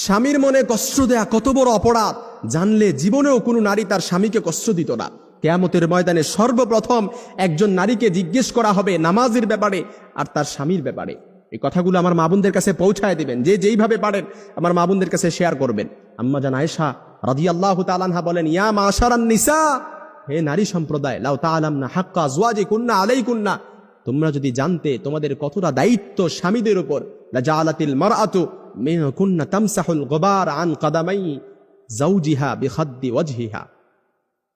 স্বামীর মনে কষ্ট দেয়া কত বড় অপরাধ জানলে জীবনেও কোনো নারী তার স্বামীকে কষ্ট দিত না। কিয়ামতের ময়দানে সর্বপ্রথম একজন নারীকে জিজ্ঞেস করা হবে নামাজের ব্যাপারে আর তার স্বামীর ব্যাপারে। এই কথাগুলো আমার মা বোনদের কাছে পৌঁছায় দিবেন, যে যেইভাবে পারেন আমার মা বোনদের কাছে শেয়ার করবেন। আম্মা জান আয়েশা রাদিয়াল্লাহু তাআলা আনহা বলেন, ইয়া মাশারান নিসা, হে নারী সম্প্রদায়, লাউ তাআলামনা হাক্কা আজওয়াজিকুন্না আলাইকুন্না, তোমরা যদি জানতে তোমাদের কতটা দায়িত্ব স্বামীদের উপর, লাজালাতিল মারআতু মিনকুন্না তামসাহুল গুবার আন কদামাই যাওজিহা বিখাদ্দি ওয়াজহিহা।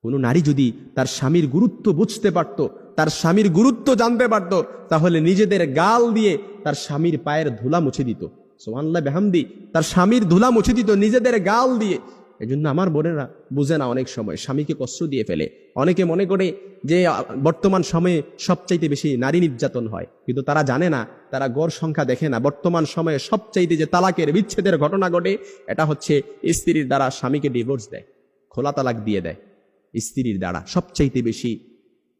কোন নারী যদি তার স্বামীর গুরুত্ব বুঝতে পারত, তার স্বামীর গুরুত্ব জানতে পারত, তাহলে নিজেদের গাল দিয়ে তার স্বামীর পায়ের ধুলা মুছে দিত। সুবহানাল্লাহ বিহামদি, তার স্বামীর ধুলা মুছে দিত নিজেদের গাল দিয়ে। এজন্য আমার বোনেরা বুঝে না, অনেক সময় স্বামীকে কষ্ট দিয়ে ফেলে। অনেকে মনে করে যে বর্তমান সময়ে সবচাইতে বেশি নারী নির্যাতন হয়, কিন্তু তারা জানে না, তারা গড় সংখ্যা দেখে না। বর্তমান সময়ে সবচাইতে যে তালাকের বিচ্ছেদের ঘটনা ঘটে, এটা হচ্ছে স্ত্রীর দ্বারা স্বামীকে ডিভোর্স দেয়, খোলা তালাক দিয়ে দেয়। স্ত্রীর দ্বারা সবচাইতে বেশি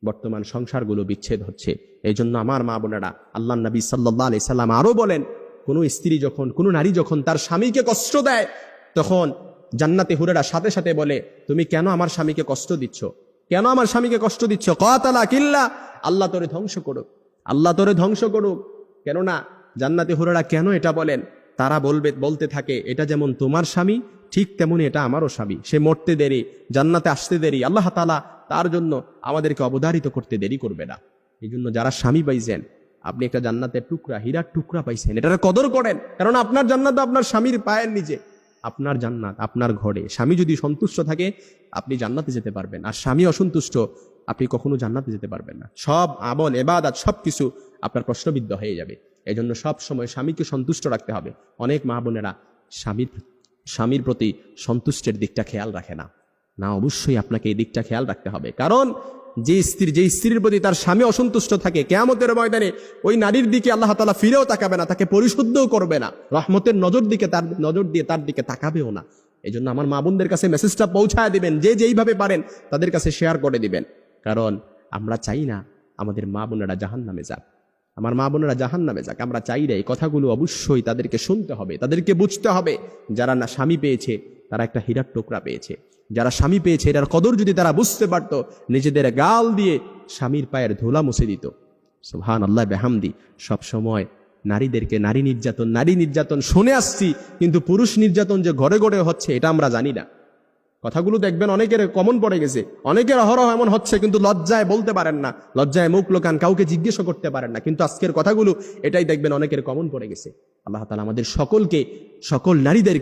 বর্তমান সংসারগুলো বিচ্ছেদ হচ্ছে। এই জন্য আমার মা বোনেরা, আল্লাহর নবী সাল্লাল্লাহু আলাইহি সাল্লাম আরো বলেন, কোনো নারী যখন তার স্বামীকে কষ্ট দেয়, তখন জান্নাতে হুরেরা সাথে সাথে বলে, তুমি কেন আমার স্বামীকে কষ্ট দিচ্ছ, কেন আমার স্বামীকে কষ্ট দিচ্ছ? কাতালাকিল্লাহ, আল্লাহ তোরে ধ্বংস করুক, আল্লাহ তোরে ধ্বংস করুক। কেননা জান্নাতে হুরেরা কেন এটা বলেন? তারা বলতে থাকে, এটা যেমন তোমার স্বামী, ঠিক তেমনি এটা আমারও স্বামী। সে মরতে দেরি, জান্নাতে আসতে দেরি, আল্লাহ তাআলা তার জন্য আমাদেরকে অবধারিত করতে দেরি করবে না। এই জন্য যারা স্বামী পাইছেন, আপনি একটা জান্নাতের টুকরা, হীরার টুকরা পাইছেন, এটার কদর করেন। কারণ আপনার জান্নাত আপনার স্বামীর পায়ের নিচে, আপনার জান্নাত আপনার ঘরে। স্বামী যদি সন্তুষ্ট থাকে আপনি জান্নাতে যেতে পারবেন, আর স্বামী অসন্তুষ্ট আপনি কখনো জান্নাতে যেতে পারবেন না। সব আমল ইবাদত সবকিছু আপনার প্রশ্নবিদ্ধ হয়ে যাবে। এই জন্য সব সময় স্বামীকে সন্তুষ্ট রাখতে হবে। অনেক মা বোনেরা স্বামীর প্রতি সন্তুষ্টের দিকটা খেয়াল রাখে না। অবশ্যই আপনাকে এই দিকটা খেয়াল রাখতে হবে। কারণ যে স্ত্রীর প্রতি তার স্বামী অসন্তুষ্ট থাকে, কিয়ামতের ময়দানে ওই নারীর দিকে আল্লাহ তাআলা ফিরেও তাকাবে না, তাকে পরিশুদ্ধও করবে না, রহমতের নজর দিয়ে তার দিকে তাকাবেও না। এই জন্য আমার মা বোনদের কাছে মেসেজটা পৌঁছায় দিবেন, যে যেইভাবে পারেন তাদের কাছে শেয়ার করে দিবেন। কারণ আমরা চাই না আমাদের মা বোনেরা জাহান্নামে যাক, আমার মা বোনেরা জাহান্নামে যাক। আমরা চাই না। এই কথাগুলো অবশ্যই তাদেরকে শুনতে হবে, তাদেরকে বুঝতে হবে। যারা না স্বামী পেয়েছে তারা একটা হীরার টুকরা পেয়েছে। যারা স্বামী পেয়েছে এটার কদর যদি তারা বুঝতে পারত, নিজেদের গাল দিয়ে স্বামীর পায়ের ধুলা মুছে দিত। সুবহানাল্লাহ বিহামদি। সব সময় নারীদেরকে নারী নির্যাতন শুনে আসছি, কিন্তু পুরুষ নির্যাতন যে ঘরে ঘরে হচ্ছে এটা আমরা জানি না। কথাগুলো দেখবেন অনেকের কমন পড়ে গেছে, অনেকের অহরহ এমন হচ্ছে, কিন্তু লজ্জায় বলতে পারেন না, লজ্জায় মুখ লোকান, কাউকে জিজ্ঞেসও করতে পারেন না। কিন্তু আজকের কথাগুলো এটাই দেখবেন অনেকের কমন পড়ে গেছে। আল্লাহ তাআলা আমাদের সকল নারীদের